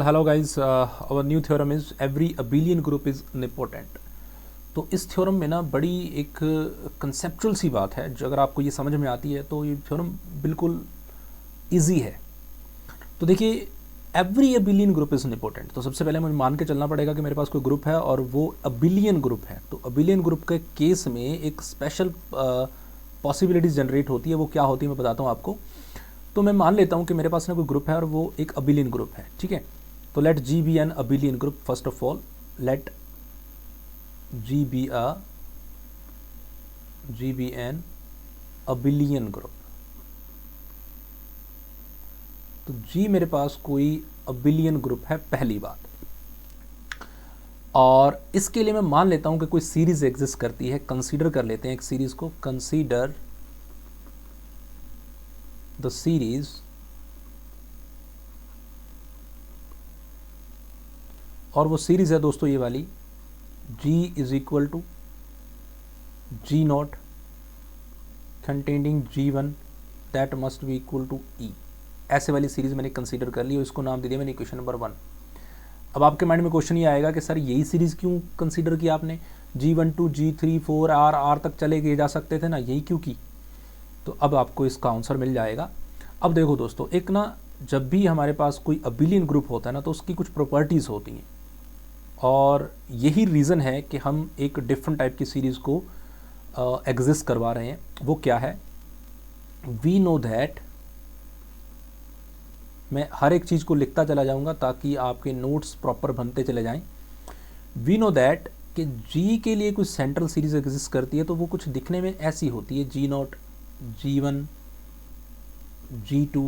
Hello guys, our new theorem is every abelian group is nipotent. तो इस theorem में ना बड़ी एक कंसेप्चुअल सी बात है, जो अगर आपको ये समझ में आती है तो ये थ्योरम बिल्कुल इजी है। तो देखिए, एवरी अबिलियन ग्रुप इज़ निपोटेंट। तो सबसे पहले मुझे मान के चलना पड़ेगा कि मेरे पास कोई ग्रुप है और वो अबिलियन ग्रुप है। तो अबिलियन ग्रुप के केस में एक स्पेशल पॉसिबिलिटीज़ जनरेट होती है। वो क्या होती है मैं बताता हूँ आपको। तो मैं मान लेता हूँ कि मेरे पास ना कोई ग्रुप है और वो एक अबिलियन ग्रुप है, ठीक है। तो let G be an abelian group. First of all let G be an abelian group. तो जी मेरे पास कोई अबिलियन ग्रुप है, पहली बात। और इसके लिए मैं मान लेता हूं कि कोई सीरीज एग्जिस्ट करती है। कंसीडर कर लेते हैं एक सीरीज को। कंसीडर द सीरीज और वो सीरीज है दोस्तों ये वाली, G is equal to G not containing G1 that must be equal to E। ऐसे वाली सीरीज मैंने कंसीडर कर ली और इसको नाम दे दिया मैंने इक्वेशन नंबर 1। अब आपके माइंड में क्वेश्चन ये आएगा कि सर यही सीरीज क्यों कंसीडर किया आपने? G1 टू G3 4 R तक चले गए जा सकते थे ना, यही क्यों की? तो अब आपको इसका आंसर मिल जाएगा। अब देखो दोस्तों, एक ना जब भी हमारे पास कोई अबिलियन ग्रुप होता है ना, तो उसकी कुछ प्रॉपर्टीज़ होती हैं और यही रीज़न है कि हम एक डिफरेंट टाइप की सीरीज़ को एग्जिस्ट करवा रहे हैं। वो क्या है? वी नो दैट, मैं हर एक चीज़ को लिखता चला जाऊंगा ताकि आपके नोट्स प्रॉपर बनते चले जाएं। वी नो दैट कि जी के लिए कुछ सेंट्रल सीरीज एग्जिस्ट करती है, तो वो कुछ दिखने में ऐसी होती है। जी नॉट, G1, G2,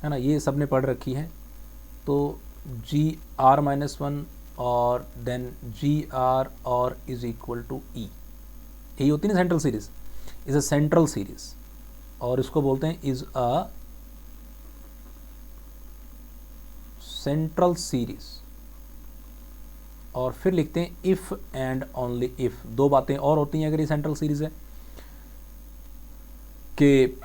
है ना, ये सब ने पढ़ रखी है। तो GR-1 और देन GR और इज इक्वल टू E, यही होती है ना central series. Is a central series और इसको बोलते हैं इज अ सेंट्रल सीरीज। और फिर लिखते हैं इफ एंड ओनली इफ। दो बातें और होती हैं अगर ये सेंट्रल सीरीज है, कि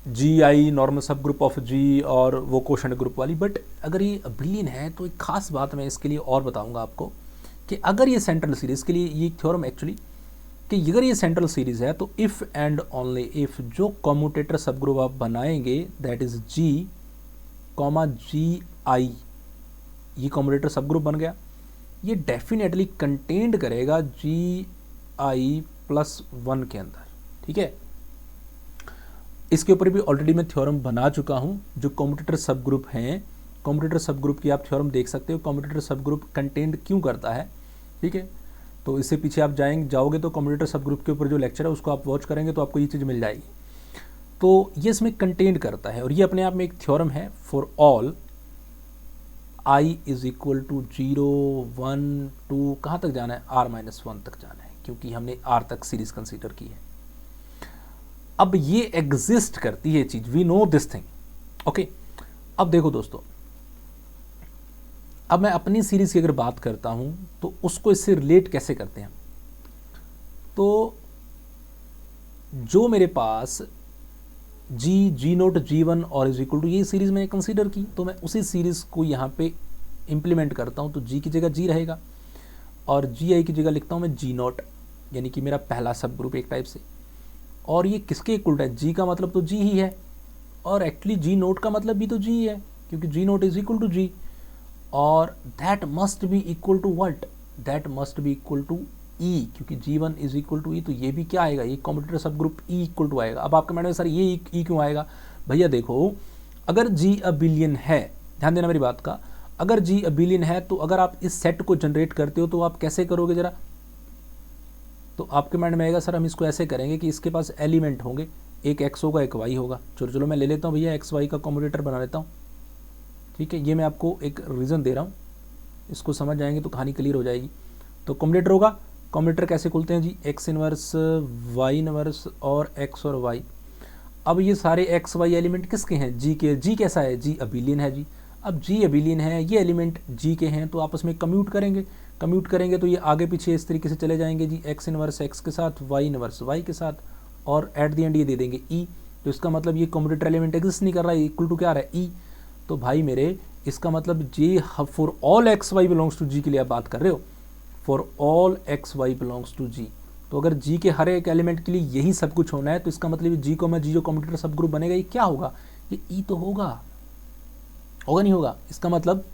जी आई नॉर्मल सब ग्रुप ऑफ जी और वो कोशेंट ग्रुप वाली। बट अगर ये अबिलियन है तो एक खास बात मैं इसके लिए और बताऊंगा आपको कि अगर ये सेंट्रल सीरीज के लिए ये थ्योरम एक्चुअली कि अगर ये सेंट्रल सीरीज है तो इफ एंड ओनली इफ जो कम्यूटेटर सब ग्रुप आप बनाएंगे that is ji comma G आई, ये कम्यूटेटर सब ग्रुप बन गया। ये डेफिनेटली कंटेन्ड करेगा जी आई प्लस 1 के अंदर, ठीक है। इसके ऊपर भी ऑलरेडी मैं थ्योरम बना चुका हूं। जो कम्यूटेटर सब ग्रुप हैं, कम्यूटेटर सब ग्रुप की आप थ्योरम देख सकते हो। कम्यूटेटर सब ग्रुप कंटेंट क्यों करता है, ठीक है। तो इससे पीछे आप जाओगे तो कम्यूटेटर सब ग्रुप के ऊपर जो लेक्चर है उसको आप वॉच करेंगे तो आपको ये चीज़ मिल जाएगी। तो ये इसमें कंटेंट करता है और ये अपने आप में एक थ्योरम है। For all I is equal to 0 1 2, कहाँ तक जाना है? R-1 तक जाना है, क्योंकि हमने R तक सीरीज कंसीडर की है। अब ये एग्जिस्ट करती है चीज, we know this thing, okay. अब देखो दोस्तों, अब मैं अपनी सीरीज की अगर बात करता हूं तो उसको इससे रिलेट कैसे करते हैं। तो जो मेरे पास जी नोट G1 और इज इक्वल टू, ये सीरीज मैंने कंसीडर की, तो मैं उसी सीरीज को यहाँ पे इंप्लीमेंट करता हूँ। तो जी की जगह जी रहेगा और जी आई की जगह लिखता हूँ मैं जी नोट, यानी कि मेरा पहला सब ग्रुप एक टाइप से। और ये किसके इक्वल है? जी का मतलब तो जी ही है और एक्चुअली जी नोट का मतलब भी तो जी ही है, क्योंकि G not is equal to G. और that must be equal to what? That must be equal to E, क्योंकि G1 इज इक्वल टू ई। तो ये भी क्या आएगा? ये कम्यूटेटर सब ग्रुप ई इक्वल टू आएगा। अब आपके माइंड में सर ये ई क्यों आएगा? भैया देखो, अगर जी अबिलियन है, ध्यान देना मेरी बात का, अगर जी अबिलियन है तो अगर आप इस सेट को जनरेट करते हो तो आप कैसे करोगे जरा? तो आपके माइंड में आएगा सर हम इसको ऐसे करेंगे कि इसके पास एलिमेंट होंगे, एक एक्स होगा एक वाई होगा। चलो मैं ले लेता हूँ भैया, एक्स वाई का कम्यूटेटर बना लेता हूँ, ठीक है। ये मैं आपको एक रीज़न दे रहा हूँ, इसको समझ जाएंगे तो कहानी क्लियर हो जाएगी। तो कम्यूटेटर होगा, कम्यूटेटर कैसे खुलते हैं जी? एक्स इनवर्स वाई इनवर्स और एक्स और वाई। अब ये सारे एक्स वाई एलिमेंट किसके हैं? जी के। जी कैसा है? जी अबिलियन है जी। अब जी अबिलियन है, ये एलिमेंट जी के हैं, तो आपस में कम्यूट करेंगे तो ये आगे पीछे इस तरीके से चले जाएंगे जी, एक्स इनवर्स एक्स के साथ, वाई इनवर्स वाई के साथ, और एट द एंड ये दे देंगे ई। तो इसका मतलब ये कम्यूटेटर एलिमेंट एग्जिस्ट नहीं कर रहा है, इक्वल टू क्या आ रहा है? ई। तो भाई मेरे इसका मतलब G for all x y belongs to G के लिए आप बात कर रहे हो, for all x y belongs to G. तो अगर जी के हर एक एलिमेंट के लिए यही सब कुछ होना है तो इसका मतलब जी को मैं जी जो कम्यूटेटर सब ग्रुप बनेगा, ये क्या होगा, ये ई तो होगा नहीं होगा। इसका मतलब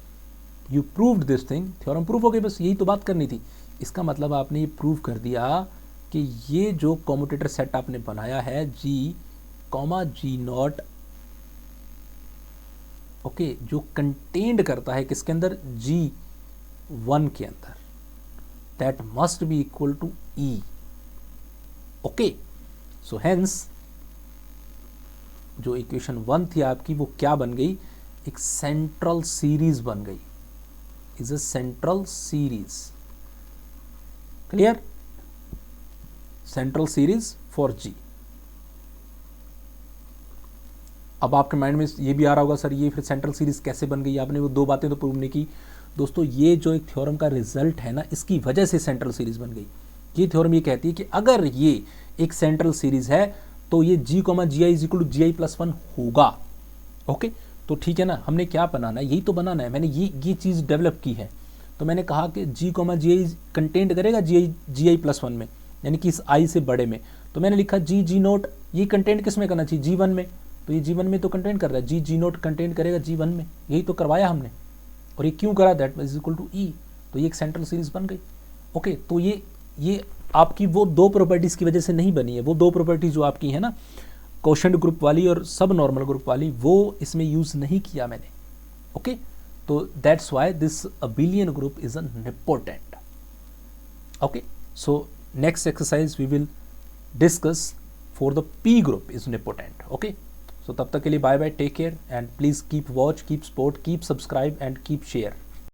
you proved this thing, theorem prove हो गई, बस यही तो बात करनी थी। इसका मतलब आपने ये प्रूव कर दिया कि ये जो कम्यूटेटर सेट आपने बनाया है G comma G not, okay, जो कंटेन्ड करता है किसके अंदर, G1 के अंदर, that must be equal to E। Okay, so hence जो इक्वेशन 1 थी आपकी वो क्या बन गई, एक सेंट्रल सीरीज बन गई, is a central series. Clear, central series for G। अब आपके माइंड में ये भी आ रहा होगा सर ये फिर सेंट्रल सीरीज कैसे बन गई, आपने वो दो बातें तो प्रूव नहीं की। दोस्तों ये जो एक थ्योरम का रिजल्ट है ना, इसकी वजह से सेंट्रल सीरीज बन गई। ये थ्योरम ये कहती है कि अगर ये एक सेंट्रल सीरीज है तो ये G comma G I is equal to GI+1 होगा। ओके, तो ठीक है ना, हमने क्या बनाना है, यही तो बनाना है। मैंने ये चीज़ डेवलप की है, तो मैंने कहा कि G कॉमा जी आई कंटेंट करेगा GI+1 में, यानी कि इस I से बड़े में। तो मैंने लिखा G नोट, ये कंटेंट किस में करना चाहिए, G1 में, तो ये G1 में तो कंटेंट कर रहा है, G नोट कंटेंट करेगा G1 में, यही तो करवाया हमने। और ये क्यों करा, that is equal to E, तो ये एक सेंट्रल सीरीज बन गई। ओके, तो ये आपकी वो दो प्रॉपर्टीज़ की वजह से नहीं बनी है, वो दो प्रॉपर्टीज जो आपकी है ना, क्वोशंट ग्रुप वाली और सब नॉर्मल ग्रुप वाली, वो इसमें यूज़ नहीं किया मैंने। ओके, तो that's why this abelian group is a nilpotent. Okay, so next exercise we will discuss for the P group is nipotent. Okay, so तब तक के लिए bye bye, take care and please keep watch, keep support, keep subscribe and keep share.